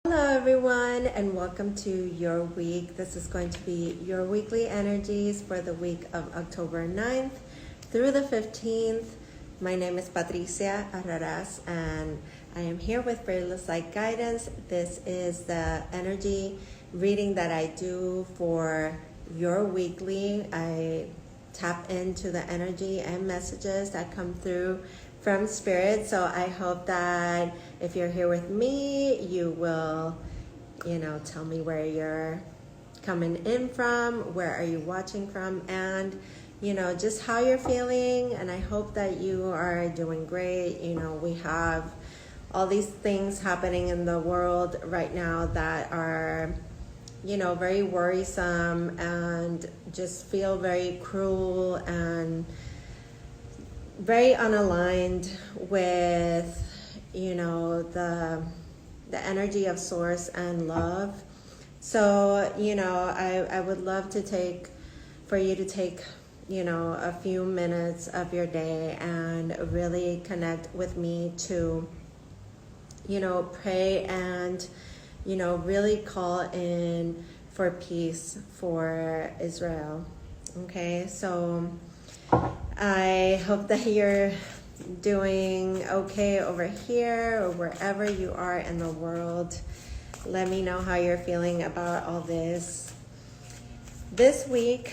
Hello everyone and welcome to your week. This is going to be your weekly energies for the week of October 9th through the 15th. My name is Patricia and I am here with Fearless Light Guidance. This is the energy reading that I do for your weekly. I tap into the energy and messages that come through from Spirit. So I hope that if you're here with me, you will, tell me where you're coming in from, where are you watching from, and, just how you're feeling. And I hope that you are doing great. We have all these things happening in the world right now that are, very worrisome and just feel very cruel and very unaligned with, the energy of source and love. So, I would love for you to take, a few minutes of your day and really connect with me to, pray and, really call in for peace for Israel. Okay, so I hope that you're doing okay over here or wherever you are in the world. Let me know how you're feeling about all this. This week,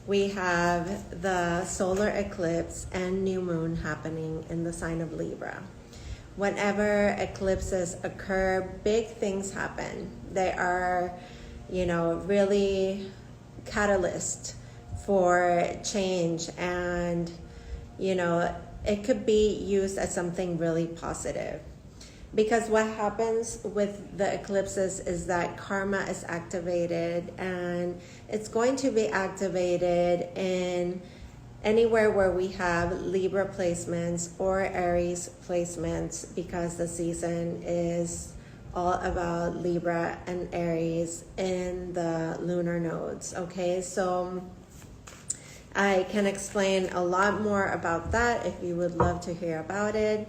we have the solar eclipse and new moon happening in the sign of Libra. Whenever eclipses occur, big things happen. They are, really catalyst for change, and it could be used as something really positive, because what happens with the eclipses is that karma is activated, and it's going to be activated in anywhere where we have Libra placements or Aries placements, because the season is all about Libra and Aries in the lunar nodes. Okay, so I can explain a lot more about that if you would love to hear about it.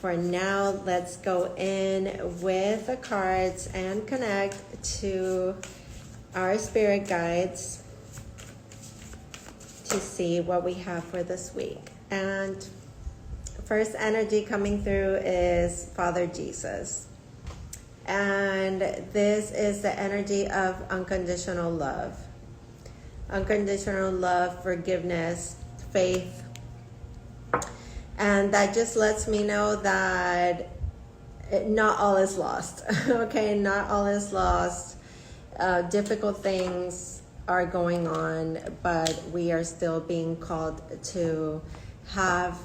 For now, let's go in with the cards and connect to our spirit guides to see what we have for this week. And first energy coming through is Father Jesus. And this is the energy of unconditional love. Unconditional love, forgiveness, faith. And that just lets me know that not all is lost. Okay, not all is lost. Difficult things are going on, but we are still being called to have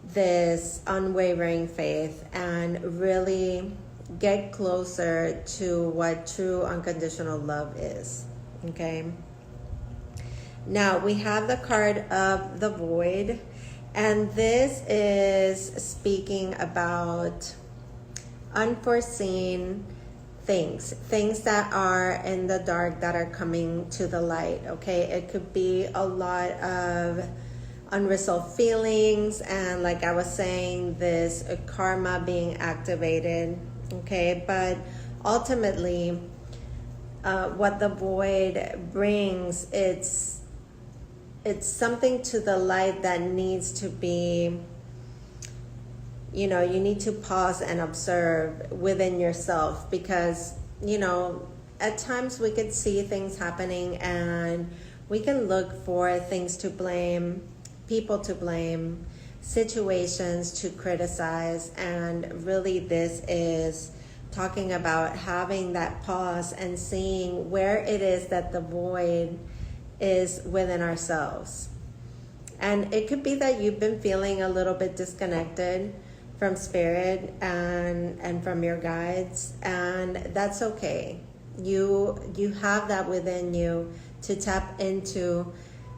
this unwavering faith and really get closer to what true unconditional love is. Okay. Now we have the card of the void, and this is speaking about unforeseen things that are in the dark that are coming to the light. Okay, it could be a lot of unresolved feelings, and like I was saying, this karma being activated. Okay, but ultimately what the void brings, it's something to the light that needs to be, you need to pause and observe within yourself, because, at times we could see things happening and we can look for things to blame, people to blame, situations to criticize. And really this is talking about having that pause and seeing where it is that the void is within ourselves. And it could be that you've been feeling a little bit disconnected from spirit and from your guides, and that's okay. You have that within you to tap into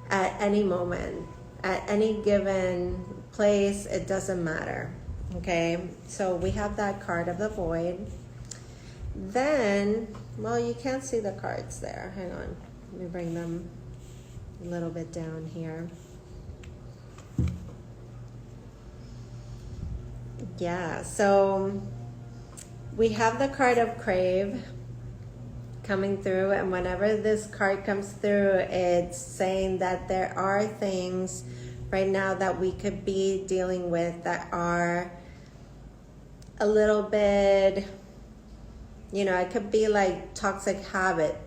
at any moment, at any given place. It doesn't matter. Okay, so we have that card of the void. Then, well, you can't see the cards there. Hang on, let me bring them a little bit down here. Yeah, so We have the card of crave coming through, and whenever this card comes through, it's saying that there are things right now that we could be dealing with that are a little bit, it could be like toxic habits,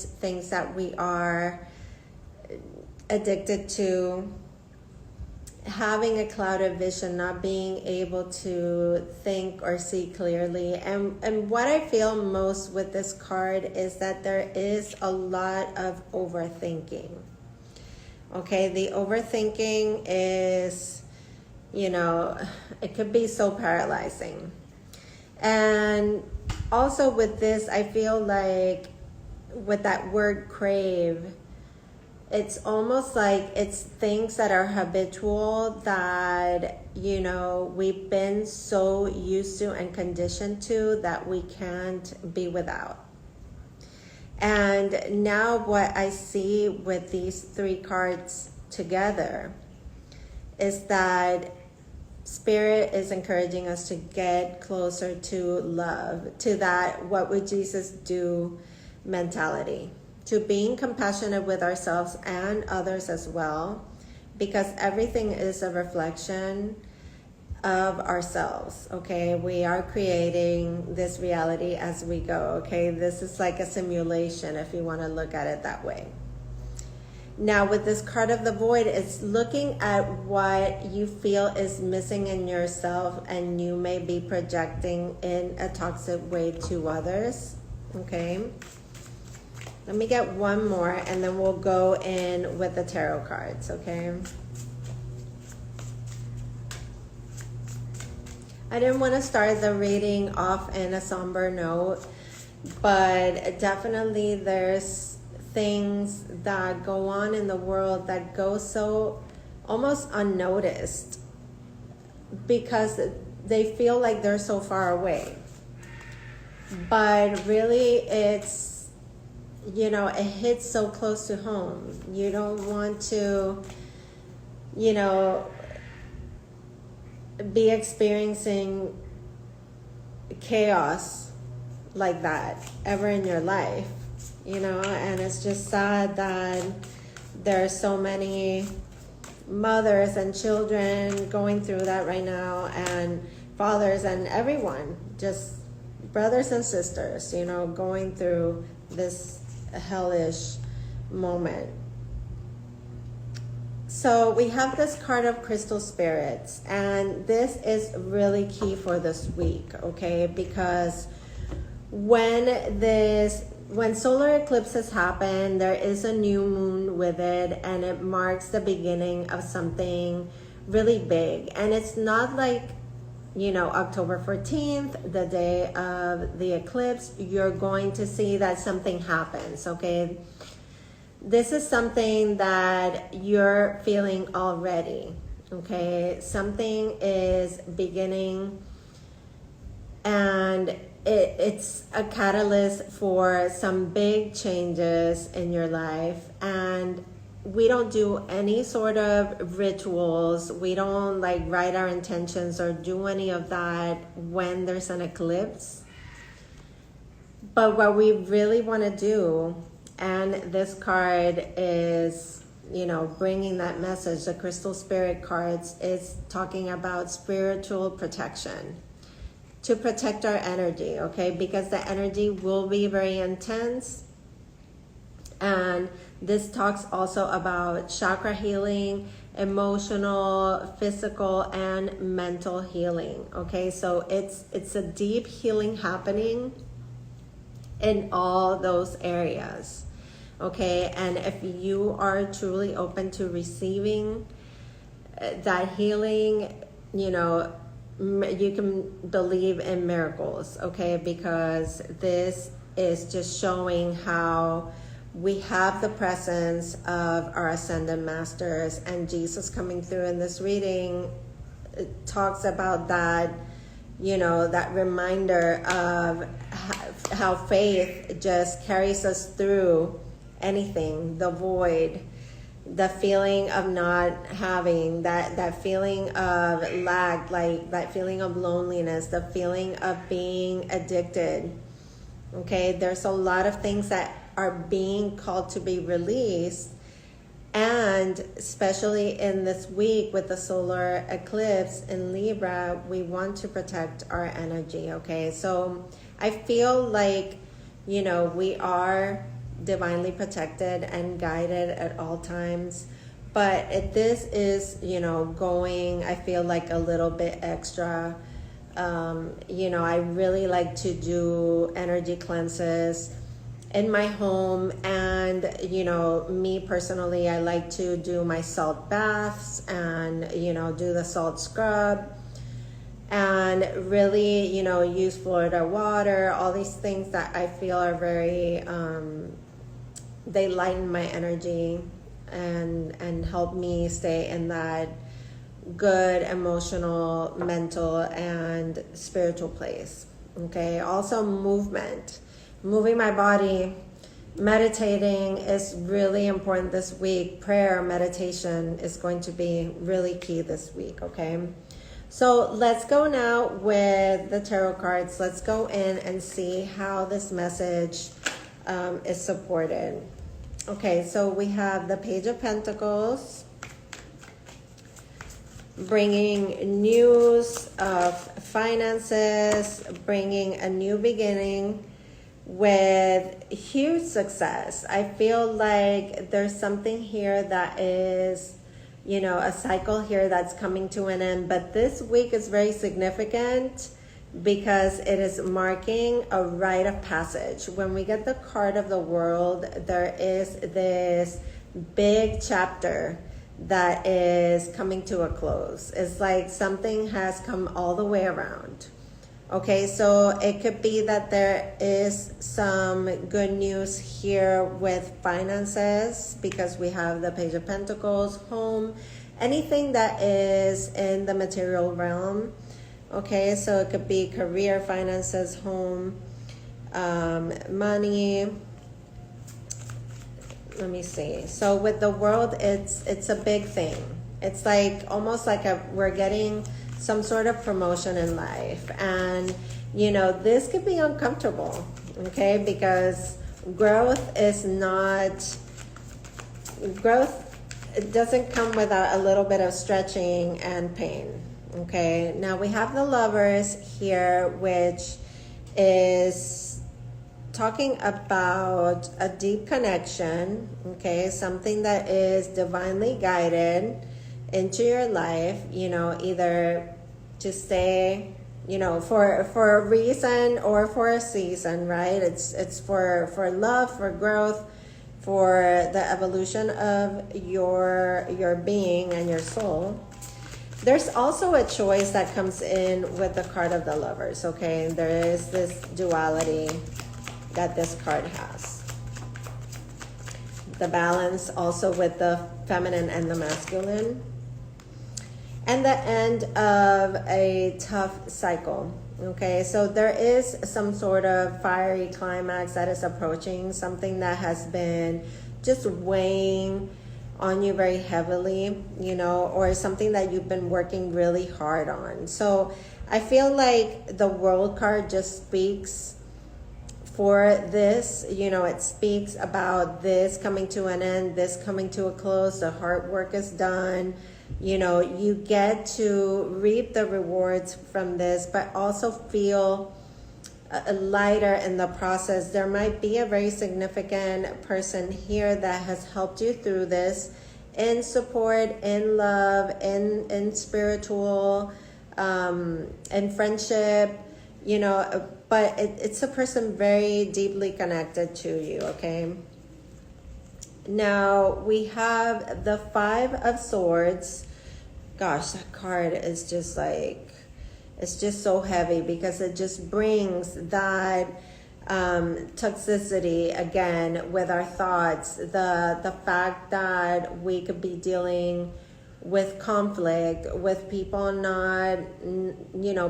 things that we are addicted to, having a clouded vision, not being able to think or see clearly. And what I feel most with this card is that there is a lot of overthinking. Okay, the overthinking is, it could be so paralyzing. And also with this, I feel like with that word crave, it's almost like it's things that are habitual that, we've been so used to and conditioned to that we can't be without. And now what I see with these three cards together is that Spirit is encouraging us to get closer to love, to that what would Jesus do mentality, to being compassionate with ourselves and others as well, because everything is a reflection of ourselves. Okay, we are creating this reality as we go. Okay, this is like a simulation if you want to look at it that way. Now with this card of the void, it's looking at what you feel is missing in yourself and you may be projecting in a toxic way to others. Okay, let me get one more and then we'll go in with the tarot cards. Okay, I didn't want to start the reading off in a somber note, but definitely there's things that go on in the world that go so almost unnoticed because they feel like they're so far away. But really it's, it hits so close to home. You don't want to, be experiencing chaos like that ever in your life, and it's just sad that there are so many mothers and children going through that right now, and fathers and everyone, just brothers and sisters, going through this hellish moment. So we have this card of crystal spirits, and this is really key for this week, okay? Because when solar eclipses happen, there is a new moon with it, and it marks the beginning of something really big. And it's not like, October 14th, the day of the eclipse, you're going to see that something happens, okay? This is something that you're feeling already, okay? Something is beginning, and it's a catalyst for some big changes in your life. And we don't do any sort of rituals. We don't write our intentions or do any of that when there's an eclipse. But what we really want to do, and this card is, bringing that message, the crystal spirit cards is talking about spiritual protection, to protect our energy, okay? Because the energy will be very intense. And this talks also about chakra healing, emotional, physical, and mental healing, okay? So it's a deep healing happening in all those areas, okay? And if you are truly open to receiving that healing, you can believe in miracles, okay? Because this is just showing how we have the presence of our ascended masters, and Jesus coming through in this reading talks about that, that reminder of how faith just carries us through anything, the void, the feeling of not having that feeling of lack, like that feeling of loneliness, the feeling of being addicted. Okay, there's a lot of things that are being called to be released, and especially in this week with the solar eclipse in Libra, we want to protect our energy. Okay, so I feel like, we are divinely protected and guided at all times, but this is, going, I feel like, a little bit extra. I really like to do energy cleanses in my home, and me personally, I like to do my salt baths and do the salt scrub, and really use Florida water, all these things that I feel are very they lighten my energy and help me stay in that good emotional, mental, and spiritual place. Okay, also moving my body, meditating is really important this week. Prayer, meditation is going to be really key this week. Okay, so let's go now with the tarot cards. Let's go in and see how this message is supported. Okay, so we have the Page of Pentacles, bringing news of finances, bringing a new beginning with huge success. I feel like there's something here that is, a cycle here that's coming to an end, but this week is very significant because it is marking a rite of passage. When we get the card of the World, there is this big chapter that is coming to a close. It's like something has come all the way around. Okay, so it could be that there is some good news here with finances, because we have the Page of Pentacles, home, anything that is in the material realm. Okay, so it could be career, finances, home, money. Let me see. So with the World, it's a big thing. It's like almost like we're getting some sort of promotion in life, and this could be uncomfortable. Okay, because growth it doesn't come without a little bit of stretching and pain. Okay, now we have the Lovers here, which is talking about a deep connection. Okay, something that is divinely guided into your life, either to stay, for a reason or for a season, right? It's for love, for growth, for the evolution of your being and your soul. There's also a choice that comes in with the card of the Lovers, okay? There is this duality that this card has. The balance also with the feminine and the masculine. And the end of a tough cycle, okay? So there is some sort of fiery climax that is approaching, something that has been just weighing on you very heavily, or something that you've been working really hard on. So I feel like the World card just speaks for this. It speaks about this coming to an end, this coming to a close, the hard work is done. You get to reap the rewards from this, but also feel lighter in the process. There might be a very significant person here that has helped you through this, in support, in love, in spiritual, in friendship, but it's a person very deeply connected to you. Okay, now we have the Five of Swords. Gosh, that card is just like, it's just so heavy, because it just brings that toxicity again with our thoughts, the fact that we could be dealing with conflict, with people not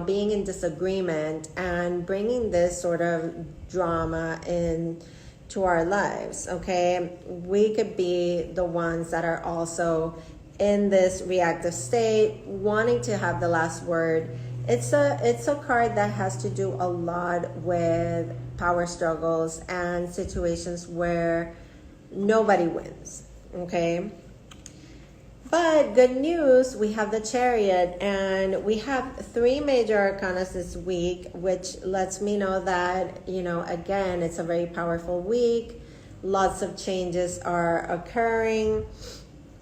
being in disagreement, and bringing this sort of drama in to our lives, okay? We could be the ones that are also in this reactive state, wanting to have the last word. It's a card that has to do a lot with power struggles and situations where nobody wins, okay? But good news, we have the Chariot, and we have 3 major arcana this week, which lets me know that, again, it's a very powerful week. Lots of changes are occurring.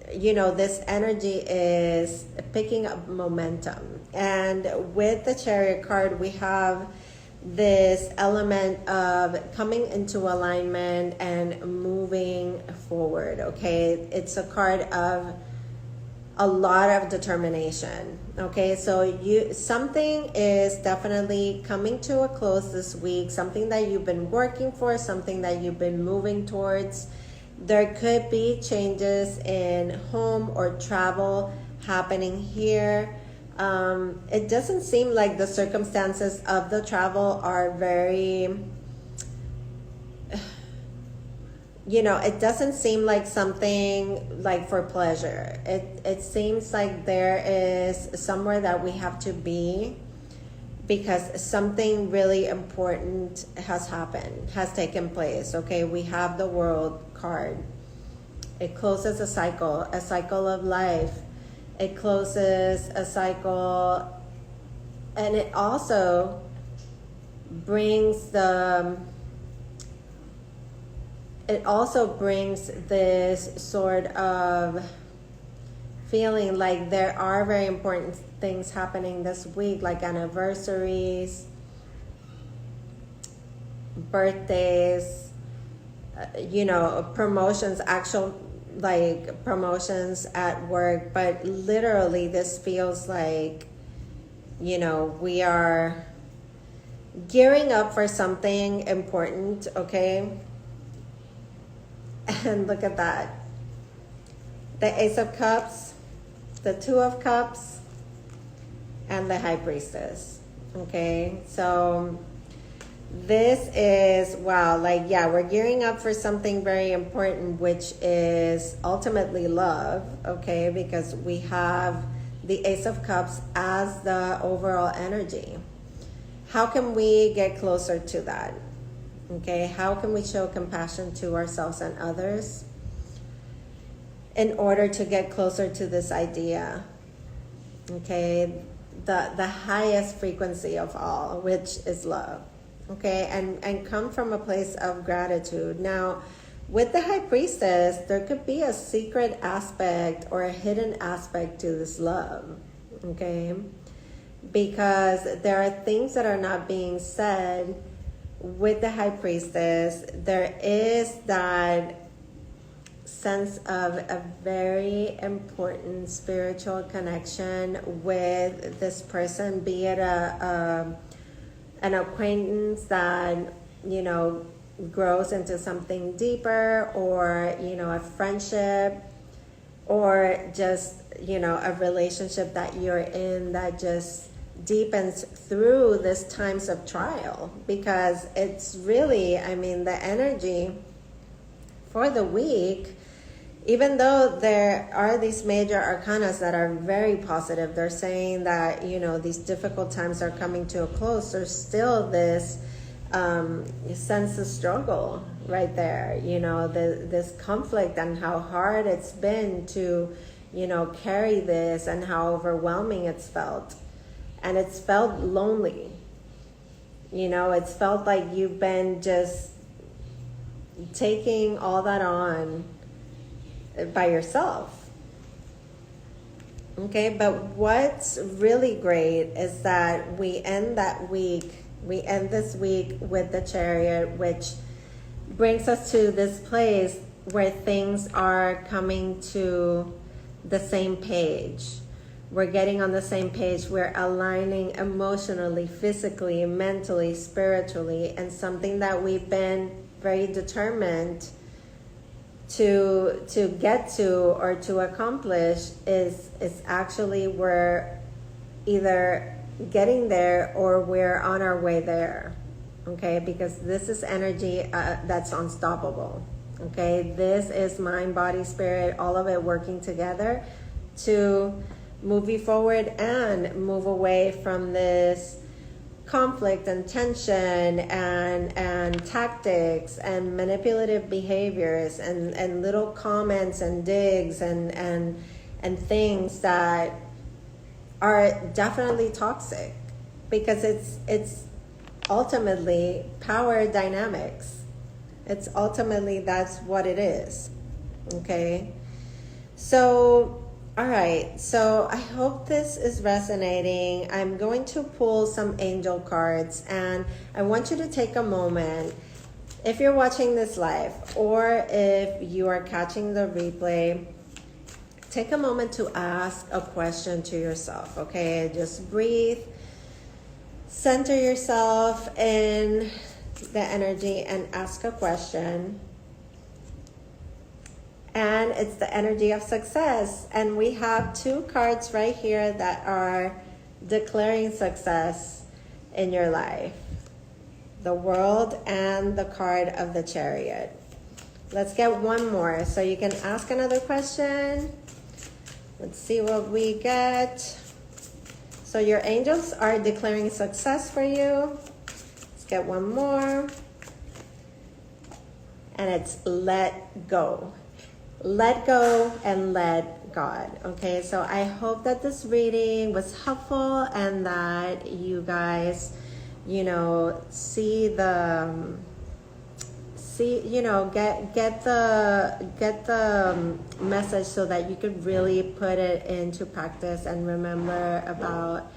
This energy is picking up momentum. And with the Chariot card, we have this element of coming into alignment and moving forward, okay? It's a card of a lot of determination, okay? So something is definitely coming to a close this week, something that you've been working for, something that you've been moving towards. There could be changes in home or travel happening here. It doesn't seem like the circumstances of the travel are very, it doesn't seem like something like for pleasure. It seems like there is somewhere that we have to be because something really important has taken place. Okay, we have the World card. It closes a cycle of life. It closes a cycle, and it also brings this sort of feeling like there are very important things happening this week, like anniversaries, birthdays, promotions, promotions at work. But literally this feels like, we are gearing up for something important, okay? And look at that. The Ace of Cups, the Two of Cups, and the High Priestess. Okay, so this is, wow, we're gearing up for something very important, which is ultimately love, okay? Because we have the Ace of Cups as the overall energy. How can we get closer to that? Okay, how can we show compassion to ourselves and others in order to get closer to this idea? Okay, the highest frequency of all, which is love. Okay, and come from a place of gratitude. Now, with the High Priestess, there could be a secret aspect or a hidden aspect to this love. Okay, because there are things that are not being said. With the High Priestess, there is that sense of a very important spiritual connection with this person, be it an acquaintance that, grows into something deeper, or, a friendship, or just, a relationship that you're in that just deepens through this times of trial. Because it's really, the energy for the week, even though there are these major arcanas that are very positive, they're saying that, these difficult times are coming to a close, there's still this sense of struggle right there, this conflict, and how hard it's been to, carry this, and how overwhelming it's felt. And it's felt lonely. It's felt like you've been just taking all that on by yourself. Okay, but what's really great is that we end this week with the Chariot, which brings us to this place where things are coming to the same page. We're getting on the same page. We're aligning emotionally, physically, mentally, spiritually, and something that we've been very determined to get to or to accomplish is actually, we're either getting there or we're on our way there. okay? Because this is energy that's unstoppable, okay? This is mind, body, spirit, all of it working together to move you forward and move away from this conflict and tension and tactics and manipulative behaviors and little comments and digs and things that are definitely toxic, because it's ultimately power dynamics. It's ultimately, that's what it is, okay? So all right, so I hope this is resonating. I'm going to pull some angel cards, and I want you to take a moment, if you're watching this live or if you are catching the replay, take a moment to ask a question to yourself, okay? Just breathe, center yourself in the energy and ask a question. And it's the energy of success. And we have two cards right here that are declaring success in your life. The World and the card of the Chariot. Let's get one more so you can ask another question. Let's see what we get. So your angels are declaring success for you. Let's get one more. And it's let go. Let go and let God. Okay, so I hope that this reading was helpful and that you guys, you know, get the message so that you could really put it into practice and remember about,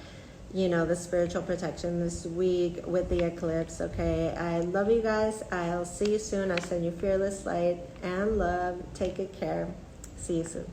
you know, the spiritual protection this week with the eclipse. Okay, I love you guys. I'll see you soon. I send you fearless light and love. Take good care. See you soon.